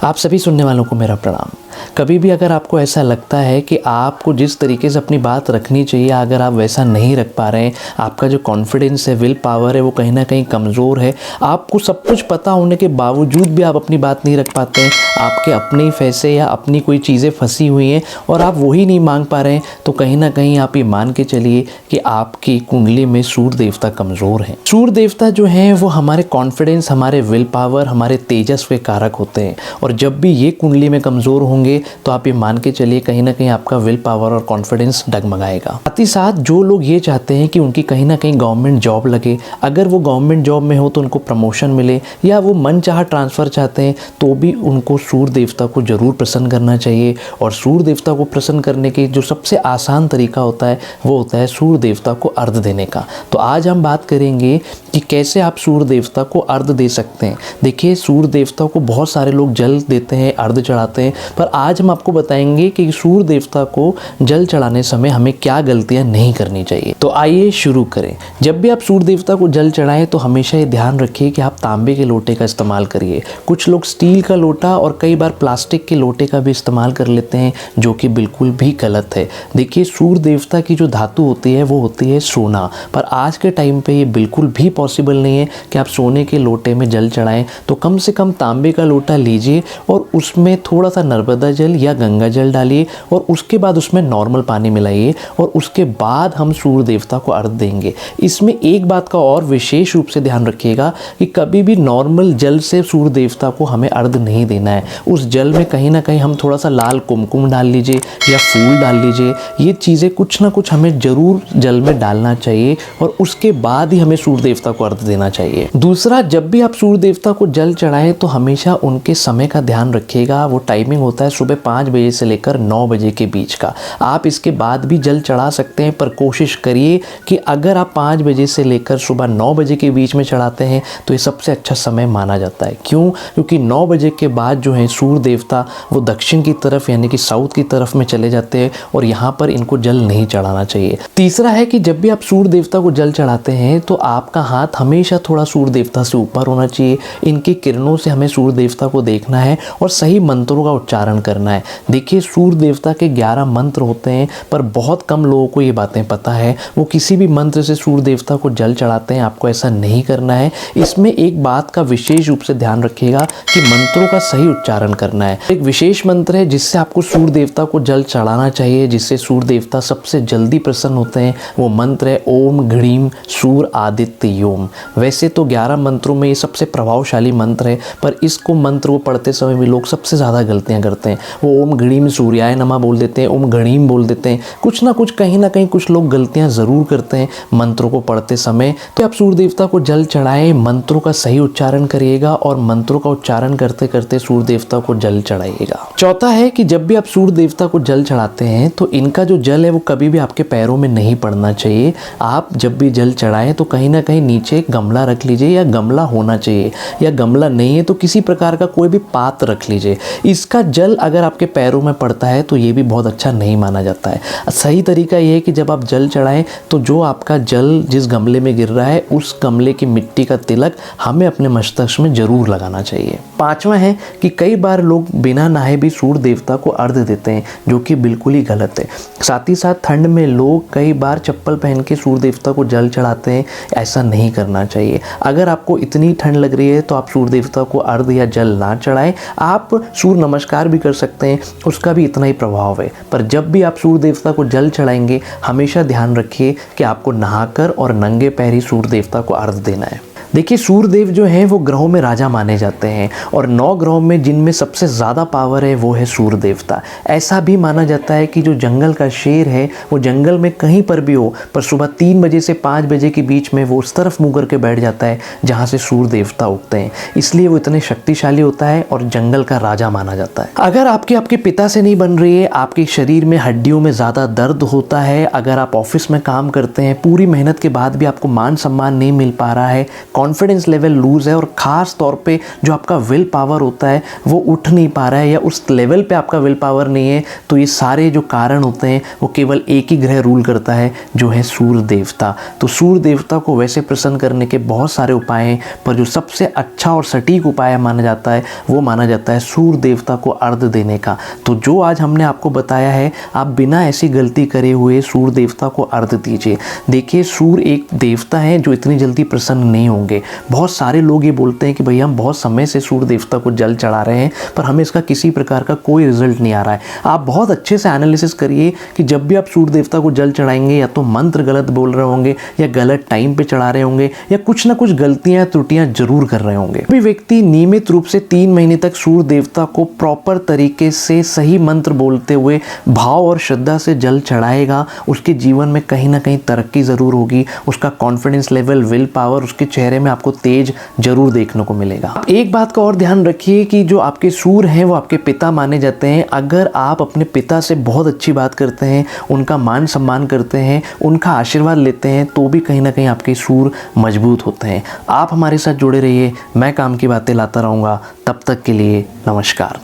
आप सभी सुनने वालों को मेरा प्रणाम। कभी भी अगर आपको ऐसा लगता है कि आपको जिस तरीके से अपनी बात रखनी चाहिए अगर आप वैसा नहीं रख पा रहे हैं, आपका जो कॉन्फिडेंस है, विल पावर है, वो कहीं ना कहीं कमज़ोर है, आपको सब कुछ पता होने के बावजूद भी आप अपनी बात नहीं रख पाते हैं, आपके अपने ही फैसले या अपनी कोई चीज़ें फंसी हुई हैं और आप वही नहीं मांग पा रहे हैं, तो कहीं ना कहीं आप ये मान के चलिए कि आपकी कुंडली में सूर्य देवता कमज़ोर है। सूर्य देवता जो हैं वो हमारे कॉन्फिडेंस, हमारे विल पावर, हमारे तेजस के कारक होते हैं और जब भी ये कुंडली में कमज़ोर होंगे तो आप ये मान के चलिए कहीं ना कहीं आपका विल पावर और कॉन्फिडेंस डगमगाएगा। साथ ही साथ जो लोग ये चाहते हैं कि उनकी कहीं ना कहीं गवर्नमेंट जॉब लगे, अगर वो गवर्नमेंट जॉब में हो तो उनको प्रमोशन मिले या वो मनचाहा ट्रांसफ़र चाहते हैं तो भी उनको सूर्य देवता को ज़रूर प्रसन्न करना चाहिए। और सूर्य देवता को प्रसन्न करने के जो सबसे आसान तरीका होता है वो होता है सूर्य देवता को अर्घ देने का। तो आज हम बात करेंगे कि कैसे आप सूर्य देवता को अर्घ दे सकते हैं। देखिए, सूर्य देवता को बहुत सारे लोग जल देते हैं, अर्घ चढ़ाते हैं, पर आज हम आपको बताएंगे कि सूर्य देवता को जल चढ़ाने समय हमें क्या गलतियां नहीं करनी चाहिए। तो आइए शुरू करें। जब भी आप सूर्य देवता को जल चढ़ाएं तो हमेशा ये ध्यान रखिए कि आप तांबे के लोटे का इस्तेमाल करिए। कुछ लोग स्टील का लोटा और कई बार प्लास्टिक के लोटे का भी इस्तेमाल कर लेते हैं, जो कि बिल्कुल भी गलत है। देखिए, सूर्य देवता की जो धातु होती है वो होती है सोना, पर आज के टाइम पे ये बिल्कुल भी पॉसिबल नहीं है कि आप सोने के लोटे में जल चढ़ाएं। तो कम से कम तांबे का लोटा लीजिए और उसमें थोड़ा सा नर्मदा जल या गंगा जल डालिए और उसके बाद उसमें नॉर्मल पानी मिलाइए और उसके बाद हम सूर्य देवता को अर्घ देंगे। इसमें एक बात का और विशेष रूप से ध्यान रखिएगा कि कभी भी नॉर्मल जल से सूर्य देवता को हमें अर्घ नहीं देना है। उस जल में कहीं ना कहीं हम थोड़ा सा लाल कुमकुम डाल लीजिए या फूल डाल लीजिए। ये चीज़ें कुछ ना कुछ हमें ज़रूर जल में डालना चाहिए और उसके बाद ही हमें सूर्य देवता को अर्घ देना चाहिए। दूसरा, जब भी आप सूर्य देवता को जल चढ़ाएं तो हमेशा उनके समय का ध्यान रखिएगा। वो टाइमिंग होता है सुबह 5 बजे से लेकर 9 बजे के बीच का। आप इसके बाद भी जल चढ़ा सकते हैं, पर कोशिश करिए कि अगर आप 5 बजे से लेकर सुबह 9 बजे के बीच में चढ़ाते हैं तो ये सबसे अच्छा समय माना जाता है। क्यों? क्योंकि 9 बजे के बाद जो है सूर्य देवता वो दक्षिण की तरफ यानी कि साउथ की तरफ में चले जाते हैं और यहाँ पर इनको जल नहीं चढ़ाना चाहिए। तीसरा है कि जब भी आप सूर्य देवता को जल चढ़ाते हैं तो आपका हाथ हमेशा थोड़ा सूर्य देवता से ऊपर होना चाहिए। इनकी किरणों से हमें सूर्य देवता को देखना है और सही मंत्रों का उच्चारण करना है। देखिए, सूर्य देवता के 11 मंत्र होते हैं, पर बहुत कम लोगों को ये बातें पता है। वो किसी भी मंत्र से सूर्य देवता को जल चढ़ाते हैं, आपको ऐसा नहीं करना है। इसमें एक बात का विशेष रूप से ध्यान रखिएगा कि मंत्रों का सही उच्चारण करना है। एक विशेष मंत्र है जिससे आपको सूर्य देवता को जल चढ़ाना चाहिए, जिससे सूर्य देवता सबसे जल्दी प्रसन्न होते हैं। वो मंत्र है ओम घड़ीम सूर्य आदित्य योम। वैसे तो 11 मंत्रों में ये सबसे प्रभावशाली मंत्र है, पर इसको मंत्र को पढ़ते समय भी लोग सबसे ज़्यादा गलतियाँ करते हैं। वो ओम घड़ीम सूर्याय नमः बोल देते हैं, ओम घड़ीम बोल देते हैं। कुछ ना कुछ कहीं ना कहीं कुछ लोग गलतियाँ ज़रूर करते हैं मंत्रों को पढ़ते समय। तो आप सूर्य देवता को जल चढ़ाएं, मंत्रों का सही उच्चारण करिएगा और मंत्रों का उच्चारण करते करते सूर्य देवता को जल चढ़ाइएगा। चौथा है कि जब भी आप सूर्य देवता को जल चढ़ाते हैं तो इनका जो जल है वो कभी भी आपके पैरों में नहीं पड़ना चाहिए। आप जब भी जल चढ़ाएं तो कहीं ना कहीं नीचे गमला रख लीजिए या गमला होना चाहिए, या गमला नहीं है तो किसी प्रकार का कोई भी पात्र रख लीजिए। इसका जल अगर आपके पैरों में पड़ता है तो ये भी बहुत अच्छा नहीं माना जाता है। सही तरीका ये है कि जब आप जल चढ़ाएं तो जो आपका जल जिस गमले में गिर रहा है उस गमले की मिट्टी का तिलक हमें अपने मस्तिष्क में जरूर लगाना चाहिए। पांचवा है कि कई बार लोग बिना नहाए भी सूर्य देवता को अर्घ देते हैं, जो कि बिल्कुल ही गलत है। साथ ही साथ ठंड में लोग कई बार चप्पल पहन के सूर्य देवता को जल चढ़ाते हैं, ऐसा नहीं करना चाहिए। अगर आपको इतनी ठंड लग रही है तो आप सूर्य देवता को अर्घ या जल ना चढ़ाएं। आप सूर्य नमस्कार भी कर सकते हैं, उसका भी इतना ही प्रभाव है। पर जब भी आप सूर्य देवता को जल चढ़ाएंगे हमेशा ध्यान रखिए कि आपको नहाकर और नंगे पैर ही सूर्य देवता को अर्घ देना है। देखिए, सूर्यदेव जो हैं वो ग्रहों में राजा माने जाते हैं और 9 ग्रहों में जिनमें सबसे ज़्यादा पावर है वो है सूर्य देवता। ऐसा भी माना जाता है कि जो जंगल का शेर है वो जंगल में कहीं पर भी हो, पर सुबह 3 बजे से 5 बजे के बीच में वो उस तरफ मुँह करके बैठ जाता है जहाँ से सूर्य देवता उगते हैं, इसलिए वो इतने शक्तिशाली होता है और जंगल का राजा माना जाता है। अगर आपके पिता से नहीं बन रही है, आपके शरीर में हड्डियों में ज़्यादा दर्द होता है, अगर आप ऑफिस में काम करते हैं, पूरी मेहनत के बाद भी आपको मान सम्मान नहीं मिल पा रहा है, कॉन्फिडेंस लेवल लूज़ है और ख़ास तौर पे जो आपका विल पावर होता है वो उठ नहीं पा रहा है या उस लेवल पे आपका विल पावर नहीं है, तो ये सारे जो कारण होते हैं वो केवल एक ही ग्रह रूल करता है, जो है सूर्य देवता। तो सूर्य देवता को वैसे प्रसन्न करने के बहुत सारे उपाय हैं, पर जो सबसे अच्छा और सटीक उपाय माना जाता है वो माना जाता है सूर्य देवता को अर्घ देने का। तो जो आज हमने आपको बताया है, आप बिना ऐसी गलती करे हुए सूर्य देवता को अर्घ दीजिए। देखिए, सूर्य एक देवता है जो इतनी जल्दी प्रसन्न नहीं होंगे। बहुत सारे लोग ये बोलते हैं कि भैया हम बहुत समय से सूर्य देवता को जल चढ़ा रहे हैं पर हमें इसका किसी प्रकार का कोई रिजल्ट नहीं आ रहा है। आप बहुत अच्छे से एनालिसिस करिए कि जब भी आप सूर्य देवता को जल चढ़ाएंगे या तो मंत्र गलत बोल रहे होंगे या गलत टाइम पे चढ़ा रहे होंगे या कुछ ना कुछ गलतियां त्रुटियां जरूर कर रहे होंगे। कोई व्यक्ति नियमित रूप से 3 महीने तक सूर्य देवता को प्रॉपर तरीके से सही मंत्र बोलते हुए भाव और श्रद्धा से जल चढ़ाएगा, उसके जीवन में कहीं ना कहीं तरक्की जरूर होगी। उसका कॉन्फिडेंस लेवल, विल पावर, उसके चेहरे में आपको तेज जरूर देखने को मिलेगा। आप एक बात का और ध्यान रखिए कि जो आपके सूर्य हैं वो आपके पिता माने जाते हैं। अगर आप अपने पिता से बहुत अच्छी बात करते हैं, उनका मान सम्मान करते हैं, उनका आशीर्वाद लेते हैं, तो भी कहीं ना कहीं आपके सूर्य मजबूत होते हैं। आप हमारे साथ जुड़े रहिए, मैं काम की बातें लाता रहूँगा। तब तक के लिए नमस्कार।